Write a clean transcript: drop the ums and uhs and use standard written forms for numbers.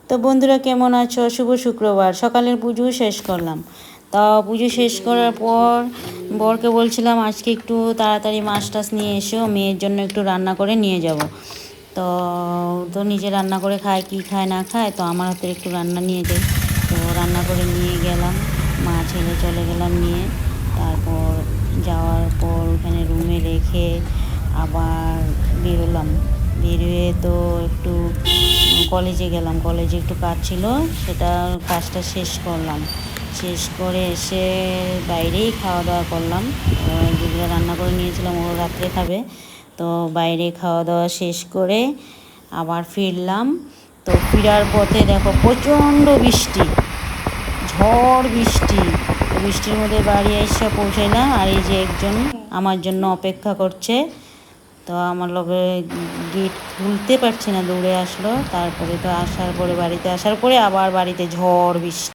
তো বন্ধুরা কেমন আছো? শুভ শুক্রবার, সকালের পুজো শেষ করলাম। তা পুজো শেষ করার পর বরকে বলছিলাম আজকে একটু তাড়াতাড়ি মাছ টাছ নিয়ে এসো, মেয়ের জন্য একটু রান্না করে নিয়ে যাব। তো তো নিজে রান্না করে খায়, কি খায় না খায়, তো আমার হাতের একটু রান্না নিয়ে যাই। তো রান্না করে নিয়ে গেলাম, মা ছেলে চলে গেলাম নিয়ে। তারপর যাওয়ার পর ওখানে রুমে রেখে আবার বেরোলাম। বেরিয়ে তো একটু কলেজে গেলাম, কলেজে একটু কাজ ছিল, সেটা কাজটা শেষ করলাম। শেষ করে এসে বাইরেই খাওয়া দাওয়া করলাম। যেগুলো রান্না করে নিয়েছিলাম ও রাত্রে খাবে, তো বাইরে খাওয়া দাওয়া শেষ করে আবার ফিরলাম। তো ফেরার পথে দেখো প্রচণ্ড বৃষ্টি, ঝড় বৃষ্টি। বৃষ্টির মধ্যে বাড়ি এসে পৌঁছাইলাম, আর এই যে একজন আমার জন্য অপেক্ষা করছে। তো আমার লগে গেট খুলতে পারছি না, দৌড়ে আসলো। তারপরে তো আসার পরে বাড়িতে আসার পরে আবার বাড়িতে ঝড় বৃষ্টি।